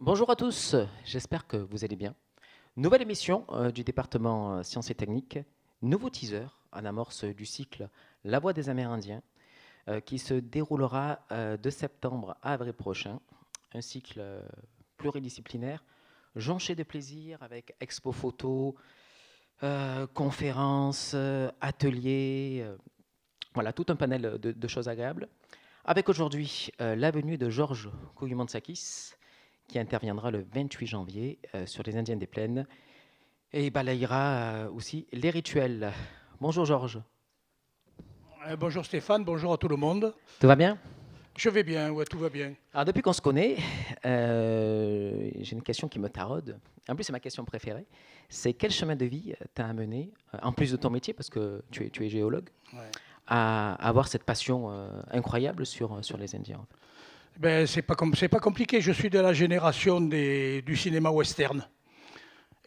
Bonjour à tous, j'espère que vous allez bien. Nouvelle émission du département Sciences et Techniques, nouveau teaser en amorce du cycle La Voix des Amérindiens qui se déroulera de septembre à avril prochain, un cycle pluridisciplinaire, jonché de plaisir avec expo photo, conférences, ateliers, voilà tout un panel de choses agréables. Avec aujourd'hui la venue de Georges Kouyoumantskis, qui interviendra le 28 janvier sur les Indiens des Plaines et balayera aussi les rituels. Bonjour Georges. Bonjour Stéphane, bonjour à tout le monde. Tout va bien? Je vais bien, ouais, tout va bien. Alors depuis qu'on se connaît, j'ai une question qui me taraude. En plus, c'est ma question préférée. C'est quel chemin de vie t'a amené, en plus de ton métier, parce que tu es géologue, Ouais. à avoir cette passion incroyable sur les Indiens en fait. Ben, c'est pas compliqué, je suis de la génération du cinéma western.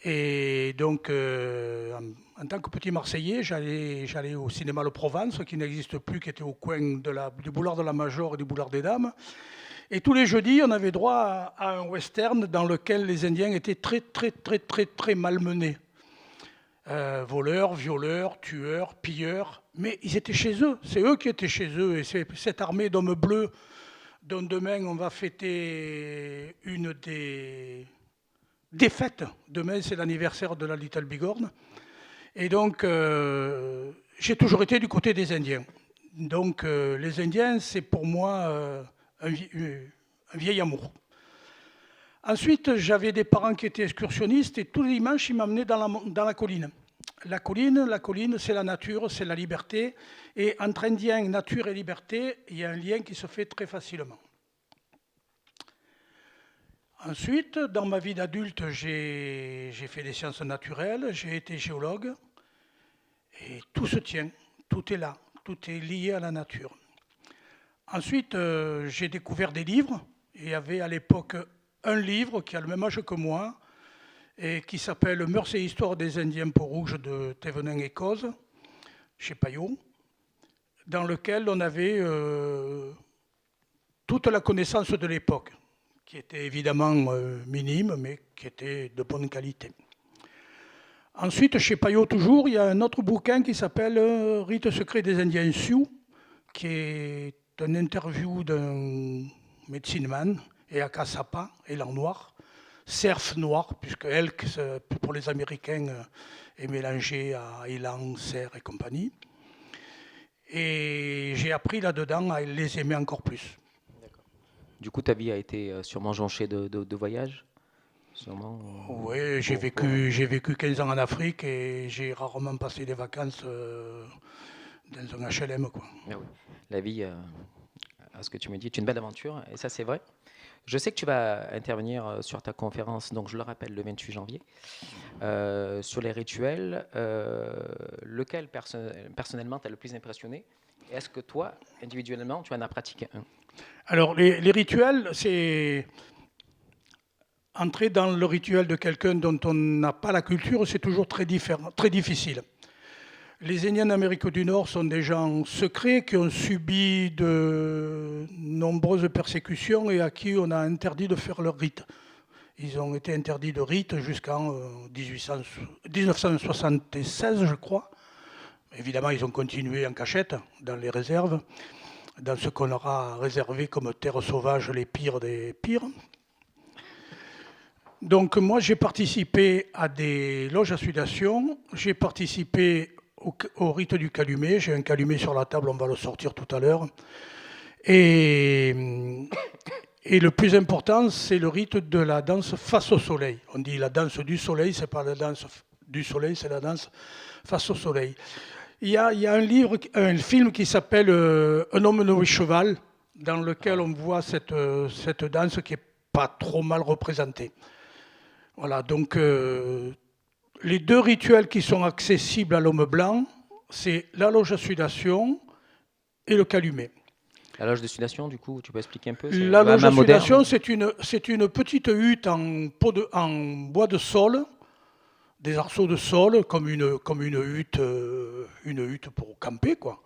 Et donc, en tant que petit Marseillais, j'allais au cinéma Le Provence, qui n'existe plus, qui était au coin du boulevard de la Major et du boulevard des Dames. Et tous les jeudis, on avait droit à un western dans lequel les Indiens étaient très, très, très, très, très malmenés. Voleurs, violeurs, tueurs, pilleurs, mais ils étaient chez eux, c'est eux qui étaient chez eux, et c'est cette armée d'hommes bleus dont demain on va fêter une des fêtes. Demain c'est l'anniversaire de la Little Bighorn, et donc j'ai toujours été du côté des Indiens. Donc les Indiens, c'est pour moi un vieil amour. Ensuite, j'avais des parents qui étaient excursionnistes et tous les dimanches, ils m'amenaient dans la colline. La colline, c'est la nature, c'est la liberté. Et entre Indiens, nature et liberté, il y a un lien qui se fait très facilement. Ensuite, dans ma vie d'adulte, j'ai fait des sciences naturelles, j'ai été géologue. Et tout se tient, tout est là, tout est lié à la nature. Ensuite, j'ai découvert des livres. Il y avait à l'époque un livre qui a le même âge que moi et qui s'appelle Mœurs et Histoire des Indiens Peaux-Rouges de Thévenin et Coz, chez Payot, dans lequel on avait toute la connaissance de l'époque, qui était évidemment minime, mais qui était de bonne qualité. Ensuite, chez Payot toujours, il y a un autre bouquin qui s'appelle Rites secrets des Indiens Sioux, qui est une interview d'un médecine-man, Eaka Sapa, élan noir, cerf noir, puisque elk, pour les Américains, est mélangé à élan, cerf et compagnie. Et j'ai appris là-dedans à les aimer encore plus. D'accord. Du coup, ta vie a été sûrement jonchée de voyages? Sûrement, oui, j'ai vécu 15 ans en Afrique et j'ai rarement passé des vacances dans un HLM, quoi. Ah oui. La vie, à ce que tu me dis, est une belle aventure, et ça c'est vrai. Je sais que tu vas intervenir sur ta conférence, donc je le rappelle, le 28 janvier, sur les rituels. Lequel personnellement t'a le plus impressionné? Et est-ce que toi, individuellement, tu en as pratiqué un? Alors, les rituels, c'est... Entrer dans le rituel de quelqu'un dont on n'a pas la culture, c'est toujours très difficile. Les Indiens d'Amérique du Nord sont des gens secrets qui ont subi de nombreuses persécutions et à qui on a interdit de faire leurs rites. Ils ont été interdits de rites jusqu'en 1976, je crois. Évidemment, ils ont continué en cachette dans les réserves, dans ce qu'on leur a réservé comme terre sauvage, les pires des pires. Donc moi, j'ai participé à des loges à sudation, j'ai participé au rite du calumet. J'ai un calumet sur la table, on va le sortir tout à l'heure. Et le plus important, c'est le rite de la danse face au soleil. On dit la danse du soleil, c'est pas la danse du soleil, c'est la danse face au soleil. Il y a un film qui s'appelle Un homme nommé cheval, dans lequel on voit cette danse qui est pas trop mal représentée. Voilà, donc les deux rituels qui sont accessibles à l'homme blanc, c'est la loge à sudation et le calumet. La loge de sudation, du coup, tu peux expliquer un peu? La loge à sudation, c'est une petite hutte en bois de saule, des arceaux de saule, comme une hutte pour camper, quoi,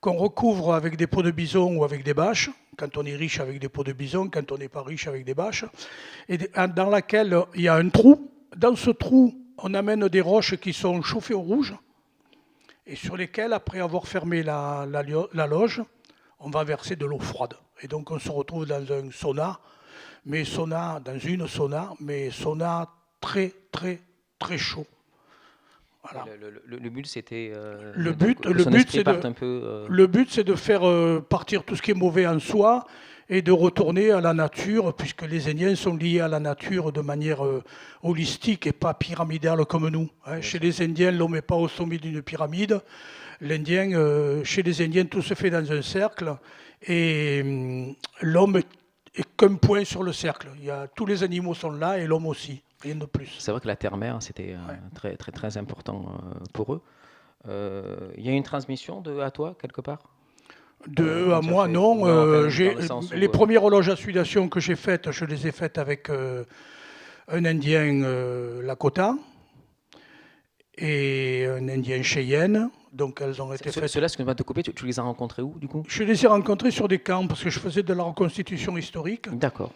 qu'on recouvre avec des peaux de bison ou avec des bâches, quand on est riche avec des peaux de bison, quand on n'est pas riche avec des bâches, et dans laquelle il y a un trou. Dans ce trou, on amène des roches qui sont chauffées au rouge, et sur lesquelles, après avoir fermé la loge, on va verser de l'eau froide. Et donc on se retrouve dans un sauna, mais sauna très, très, très chaud. Voilà. Le but, c'était le but, c'est de faire partir tout ce qui est mauvais en soi et de retourner à la nature, puisque les Indiens sont liés à la nature de manière holistique et pas pyramidale comme nous. Hein. Chez les Indiens, l'homme n'est pas au sommet d'une pyramide. Chez les Indiens, tout se fait dans un cercle et l'homme est qu'un point sur le cercle. Tous les animaux sont là et l'homme aussi. Rien de plus. C'est vrai que la terre-mère, c'était très, très, très important pour eux. Il y a une transmission à toi, quelque part? À moi, non. Les premières loges à sudation que j'ai faites, je les ai faites avec un Indien Lakota et un Indien Cheyenne. Donc elles ont été faites. Ceux-là, excuse-moi de te couper, tu les as rencontrés où, du coup? Je les ai rencontrés sur des camps, parce que je faisais de la reconstitution historique. D'accord.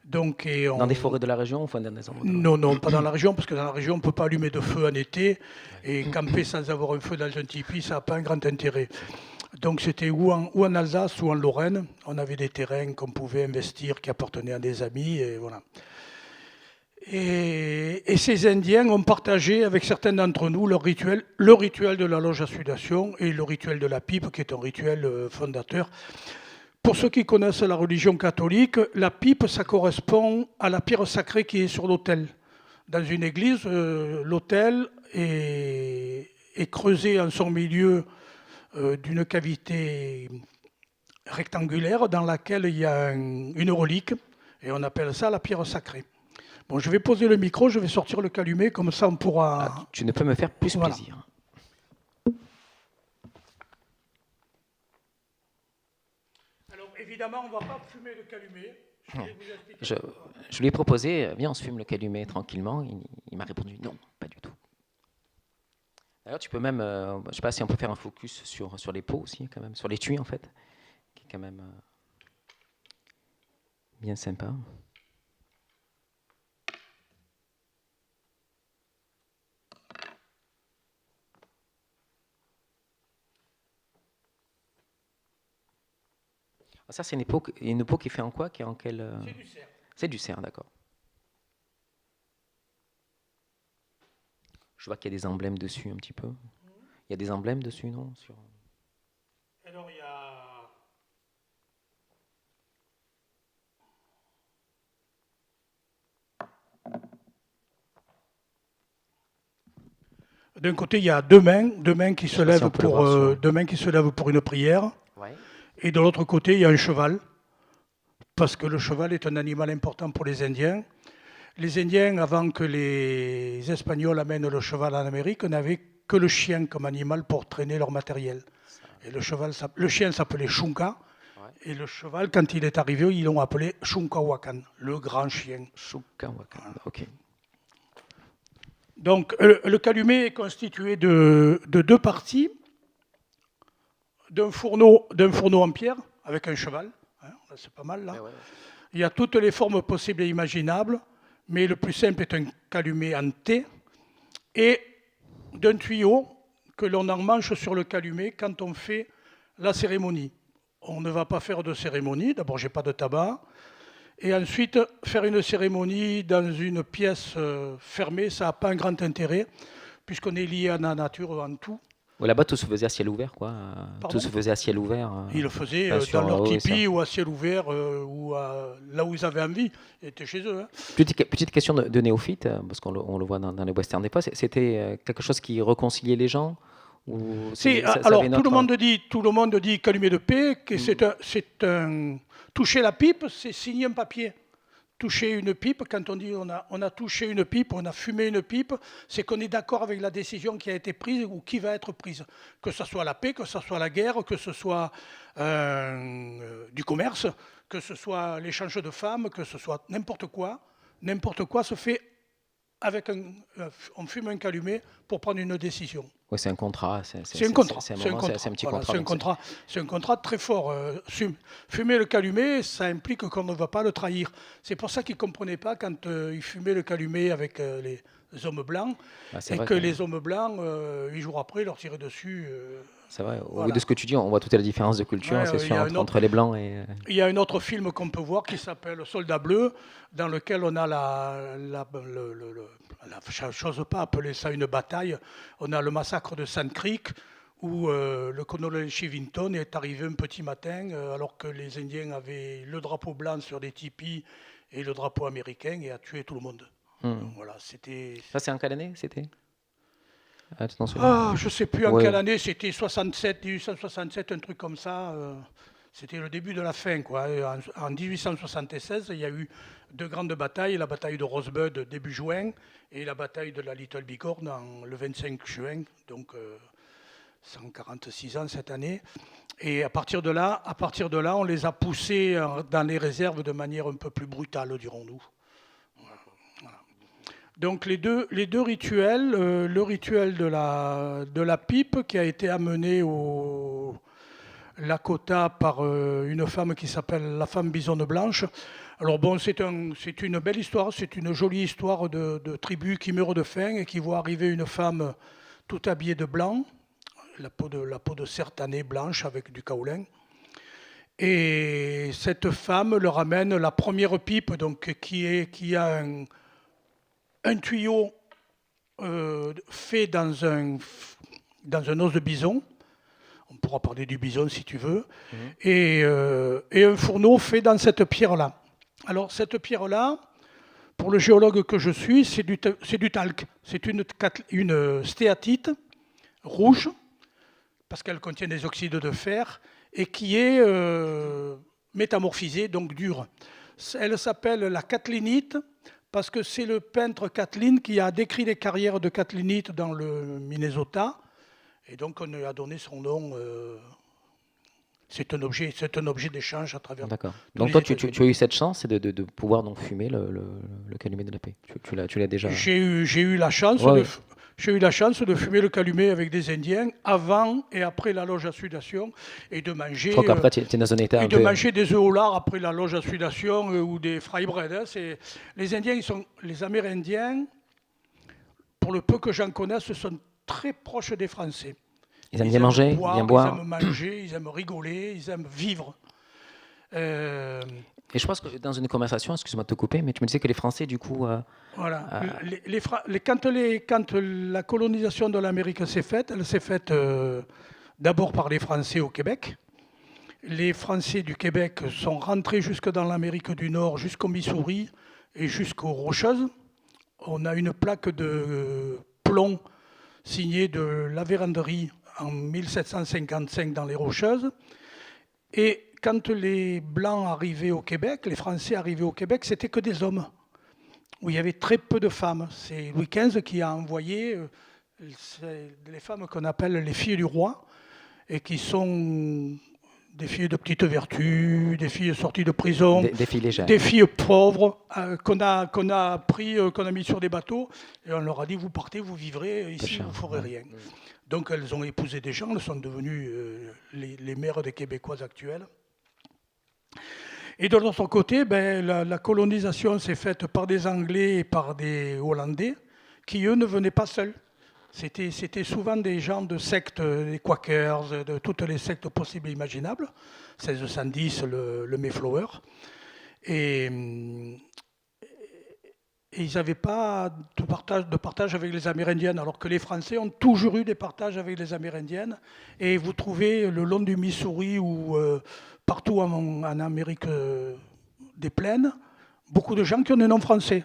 Donc, dans des forêts de la région, enfin dans des endroits Non, pas dans la région, parce que dans la région, on ne peut pas allumer de feu en été, et camper sans avoir un feu dans un tipi, ça n'a pas un grand intérêt. Donc c'était ou en Alsace ou en Lorraine. On avait des terrains qu'on pouvait investir qui appartenaient à des amis, et voilà. Et ces Indiens ont partagé avec certains d'entre nous le rituel de la loge à sudation et le rituel de la pipe, qui est un rituel fondateur. Pour ceux qui connaissent la religion catholique, la pipe, ça correspond à la pierre sacrée qui est sur l'autel. Dans une église, l'autel est creusé en son milieu d'une cavité rectangulaire dans laquelle il y a une relique, et on appelle ça la pierre sacrée. Bon, je vais poser le micro, je vais sortir le calumet, comme ça on pourra... tu ne peux me faire plus plaisir. Évidemment, on ne va pas fumer le calumet. Je lui ai proposé, viens, on se fume le calumet tranquillement. Il m'a répondu non, pas du tout. D'ailleurs, tu peux même, je ne sais pas si on peut faire un focus sur les pots aussi, quand même, sur l'étui en fait, qui est quand même bien sympa. Ça, c'est une peau qui fait en quoi? C'est du cerf. C'est du cerf, d'accord. Je vois qu'il y a des emblèmes dessus un petit peu. Il y a des emblèmes dessus, non? Alors, il y a... D'un côté, il y a deux mains qui se lèvent pour une prière. Ouais. Et de l'autre côté, il y a un cheval, parce que le cheval est un animal important pour les Indiens. Les Indiens, avant que les Espagnols amènent le cheval en Amérique, n'avaient que le chien comme animal pour traîner leur matériel. Et le chien s'appelait Chunka, et le cheval, quand il est arrivé, ils l'ont appelé Chunkawakan, le grand chien. Chunkawakan, voilà. Ok. Donc, le calumet est constitué de deux parties. D'un fourneau en pierre avec un cheval, hein, c'est pas mal là. Ouais. Il y a toutes les formes possibles et imaginables, mais le plus simple est un calumet en T et d'un tuyau que l'on emmanche sur le calumet quand on fait la cérémonie. On ne va pas faire de cérémonie, d'abord j'ai pas de tabac, et ensuite faire une cérémonie dans une pièce fermée, ça n'a pas un grand intérêt puisqu'on est lié à la nature en tout. Ouais, là-bas, tout se faisait à ciel ouvert, quoi. Pardon. Tout se faisait à ciel ouvert. Ils le faisaient sur dans leur oui, ça. tipi ou à ciel ouvert, ou là où ils avaient envie. Ils étaient chez eux. Hein. Petite question de néophyte, parce on le voit dans les westerns des fois. C'était quelque chose qui réconciliait les gens ou Alors, avait une autre... tout le monde dit calumet de paix, que c'est un... Toucher la pipe, c'est signer un papier. Toucher une pipe, quand on dit on a touché une pipe, on a fumé une pipe, c'est qu'on est d'accord avec la décision qui a été prise ou qui va être prise. Que ce soit la paix, que ce soit la guerre, que ce soit du commerce, que ce soit l'échange de femmes, que ce soit n'importe quoi. N'importe quoi se fait avec on fume un calumet pour prendre une décision. Oui, c'est un contrat. C'est un contrat. C'est un petit contrat. C'est un contrat très fort. Fumer le calumet, ça implique qu'on ne va pas le trahir. C'est pour ça qu'ils ne comprenaient pas quand ils fumaient le calumet avec les hommes blancs, et que les hommes blancs, 8 jours après, leur tiraient dessus. C'est vrai. Au vu de ce que tu dis, on voit toute la différence de culture, c'est sûr, entre les blancs et... Il y a un autre film qu'on peut voir qui s'appelle Soldat bleu, dans lequel on a je n'ose pas appeler ça une bataille, on a le massacre de Sand Creek, où le colonel Chivington est arrivé un petit matin, alors que les Indiens avaient le drapeau blanc sur des tipis et le drapeau américain, et a tué tout le monde. Donc, voilà, c'était... Ça, c'est en quelle année, c'était je ne sais plus en quelle année, c'était 1867, un truc comme ça. C'était le début de la fin, quoi. En 1876, il y a eu 2 grandes batailles, la bataille de Rosebud début juin et la bataille de la Little Bighorn le 25 juin, donc 146 ans cette année. Et à partir de là, on les a poussés dans les réserves de manière un peu plus brutale, dirons-nous. Donc les deux rituels, le rituel de la pipe qui a été amené au Lakota par une femme qui s'appelle la femme bisonne blanche. Alors bon, c'est une belle histoire, c'est une jolie histoire de tribu qui meurt de faim et qui voit arriver une femme tout habillée de blanc, la peau de sertanée blanche avec du kaolin. Et cette femme leur amène la première pipe, donc qui a un tuyau fait dans un os de bison. On pourra parler du bison si tu veux. Et un fourneau fait dans cette pierre-là. Alors cette pierre-là, pour le géologue que je suis, c'est du talc. C'est une stéatite rouge, parce qu'elle contient des oxydes de fer, et qui est métamorphisée, donc dure. Elle s'appelle la catlinite, parce que c'est le peintre Catlin qui a décrit les carrières de catlinite dans le Minnesota. Et donc on lui a donné son nom. C'est un objet d'échange à travers. D'accord. Donc toi, tu as eu cette chance de pouvoir donc fumer le calumet de la paix. Tu l'as déjà. J'ai eu la chance de fumer le calumet avec des Indiens avant et après la loge à sudation et de manger. Je crois qu'après tu es dans un état. Et de manger des œufs au lard après la loge à sudation ou des fry bread. Hein. Les Indiens, les Amérindiens, pour le peu que j'en connaisse, sont très proches des Français. Ils aiment bien manger, bien boire. Ils aiment manger, ils aiment rigoler, ils aiment vivre. Et je pense que dans une conversation, excuse-moi de te couper, mais tu me disais que les Français, du coup... Voilà. Quand la colonisation de l'Amérique s'est faite, elle s'est faite d'abord par les Français au Québec. Les Français du Québec sont rentrés jusque dans l'Amérique du Nord, jusqu'au Missouri et jusqu'aux Rocheuses. On a une plaque de plomb signée de La Vérendrye en 1755 dans les Rocheuses. Et quand les Blancs arrivaient au Québec, les Français arrivaient au Québec, c'était que des hommes, où il y avait très peu de femmes. C'est Louis XV qui a envoyé les femmes qu'on appelle les filles du roi, et qui sont des filles de petite vertu, des filles sorties de prison, des filles légères, des filles pauvres qu'on a mis sur des bateaux, et on leur a dit vous partez, vous vivrez ici, vous ne ferez rien. Donc elles ont épousé des gens, elles sont devenues les mères des Québécoises actuelles. Et de l'autre côté, la colonisation s'est faite par des Anglais et par des Hollandais, qui eux ne venaient pas seuls. C'était souvent des gens de sectes, des Quakers, de toutes les sectes possibles et imaginables, 1610, le Mayflower. Et et ils n'avaient pas de partage avec les Amérindiennes, alors que les Français ont toujours eu des partages avec les Amérindiennes. Et vous trouvez le long du Missouri ou partout en Amérique des plaines, beaucoup de gens qui ont des noms français.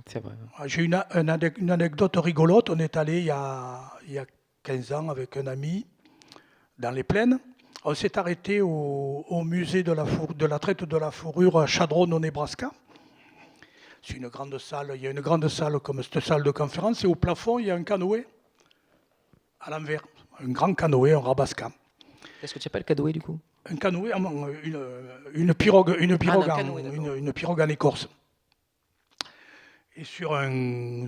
C'est vrai. J'ai une anecdote rigolote. On est allé il y a 15 ans avec un ami dans les plaines. On s'est arrêté au musée de la traite de la fourrure à Chadron au Nebraska. C'est une grande salle, il y a une grande salle comme cette salle de conférence, et au plafond, il y a un canoë à l'envers, un grand canoë, un rabasca. Qu'est-ce que tu appelles canoë du coup? Un canoë, une pirogue, canoë, une pirogue en écorce. Et sur un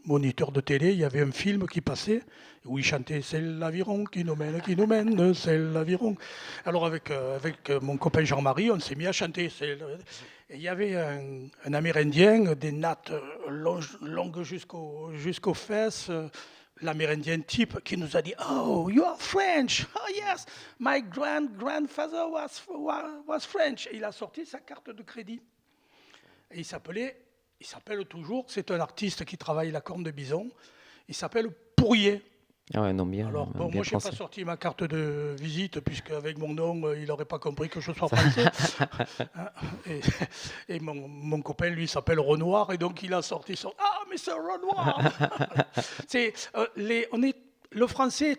moniteur de télé, il y avait un film qui passait où il chantait « C'est l'aviron qui nous mène, c'est l'aviron ». Alors avec mon copain Jean-Marie, on s'est mis à chanter. Et il y avait un Amérindien, des nattes longues jusqu'aux fesses, l'Amérindien type qui nous a dit « Oh, you are French! Oh yes, my grandfather was French ». Et il a sorti sa carte de crédit. Et il s'appelle toujours, c'est un artiste qui travaille la corne de bison, il s'appelle Pourrier. Ah ouais, non, bien. Alors, bon, bien moi, je n'ai français. pas sorti ma carte de visite, puisque avec mon nom, il n'aurait pas compris que je sois français. Et mon copain, lui, s'appelle Renoir, et donc il a sorti son « Ah, mais c'est Renoir !» Le français est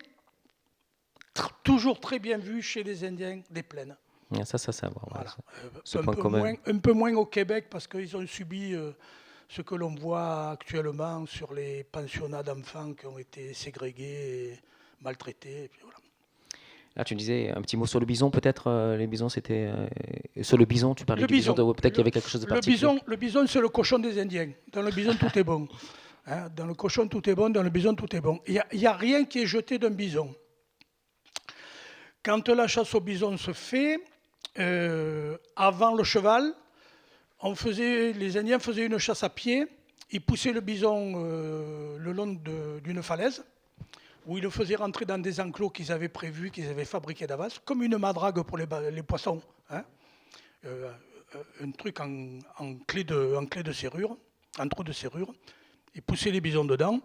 toujours très bien vu chez les Indiens des plaines. Ça, savoir. Voilà. Ce point commun. Un peu moins au Québec, parce qu'ils ont subi ce que l'on voit actuellement sur les pensionnats d'enfants qui ont été ségrégés et maltraités. Et puis voilà. Là, tu disais un petit mot sur le bison, peut-être. Les bisons, c'était. Sur le bison, tu parlais du bison. Peut-être qu'il y avait quelque chose de particulier. Le bison, c'est le cochon des Indiens. Dans le bison, tout est bon. Hein, dans le cochon, tout est bon. Dans le bison, tout est bon. Il n'y a rien qui est jeté d'un bison. Quand la chasse au bison se fait, avant le cheval, les Indiens faisaient une chasse à pied. Ils poussaient le bison le long d'une falaise, où ils le faisaient rentrer dans des enclos qu'ils avaient prévus, qu'ils avaient fabriqués d'avance, comme une madrague pour les poissons. Hein. Un truc en clé de serrure, en trou de serrure. Ils poussaient les bisons dedans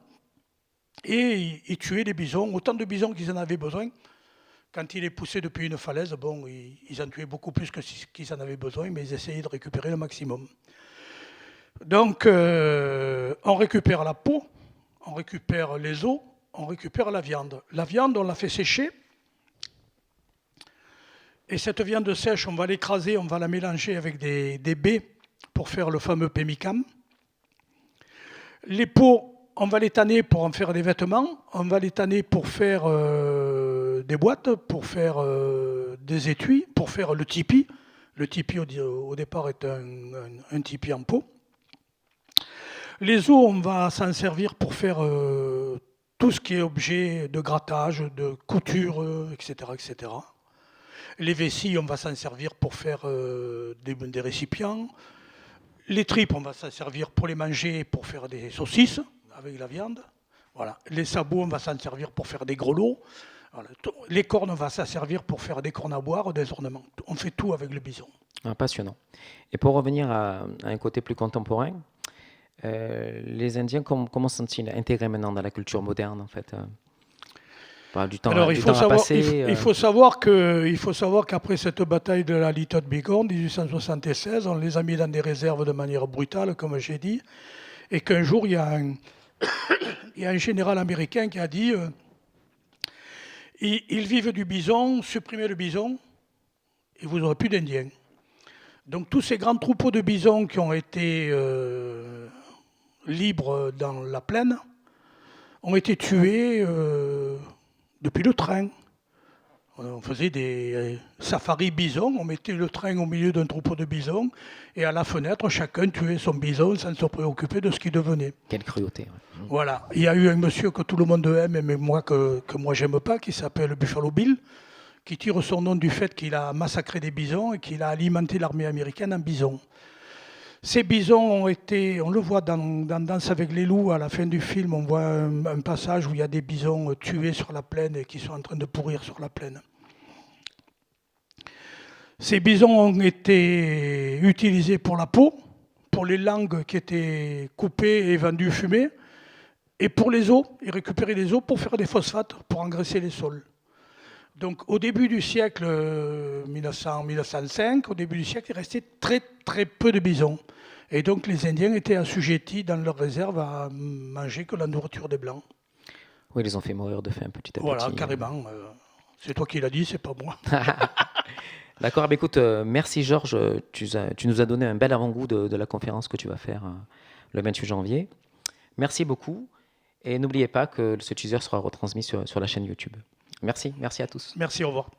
et ils tuaient les bisons, autant de bisons qu'ils en avaient besoin. Quand il est poussé depuis une falaise, bon, ils en tuaient beaucoup plus que ce qu'ils en avaient besoin, mais ils essayaient de récupérer le maximum. Donc, on récupère la peau, on récupère les os, on récupère la viande. La viande, on la fait sécher. Et cette viande sèche, on va l'écraser, on va la mélanger avec des baies pour faire le fameux pemmican. Les peaux, on va les tanner pour en faire des vêtements, on va les tanner pour faire des boîtes, pour faire des étuis, pour faire le tipi. Le tipi, au départ, est un tipi en peau. Les os, on va s'en servir pour faire tout ce qui est objet de grattage, de couture, etc., etc. Les vessies, on va s'en servir pour faire des récipients. Les tripes, on va s'en servir pour les manger, pour faire des saucisses avec la viande. Voilà. Les sabots, on va s'en servir pour faire des grelots. Voilà. Les cornes, on va s'en servir pour faire des cornes à boire, des ornements. On fait tout avec le bison. Passionnant. Et pour revenir à un côté plus contemporain, les Indiens, comment sont-ils intégrés maintenant dans la culture moderne, en fait du temps, Alors, il faut savoir qu'après cette bataille de la Little Bighorn, 1876, on les a mis dans des réserves de manière brutale, comme j'ai dit, et qu'un jour, il y a un général américain qui a dit ils vivent du bison, supprimez le bison, et vous n'aurez plus d'Indiens. Donc, tous ces grands troupeaux de bisons qui ont été libres dans la plaine ont été tués depuis le train. On faisait des safaris bisons, on mettait le train au milieu d'un troupeau de bisons, et à la fenêtre, chacun tuait son bison sans se préoccuper de ce qu'il devenait. Quelle cruauté. Ouais. Voilà. Il y a eu un monsieur que tout le monde aime, mais moi que moi j'aime pas, qui s'appelle Buffalo Bill, qui tire son nom du fait qu'il a massacré des bisons et qu'il a alimenté l'armée américaine en bisons. Ces bisons ont été, on le voit dans Danse avec les loups, à la fin du film, on voit un passage où il y a des bisons tués sur la plaine et qui sont en train de pourrir sur la plaine. Ces bisons ont été utilisés pour la peau pour les langues qui étaient coupées et vendues fumées, et pour les eaux, ils récupéraient les eaux pour faire des phosphates, pour engraisser les sols. Donc au début du siècle 1905, au début du siècle, il restait très très peu de bisons. Et donc les Indiens étaient assujettis dans leurs réserves à manger que la nourriture des Blancs. Oui, ils les ont fait mourir de faim petit à petit. Voilà, carrément. C'est toi qui l'as dit, c'est pas moi. D'accord, écoute, merci Georges, tu nous as donné un bel avant-goût de la conférence que tu vas faire le 28 janvier. Merci beaucoup, et n'oubliez pas que ce teaser sera retransmis sur la chaîne YouTube. Merci à tous. Merci, au revoir.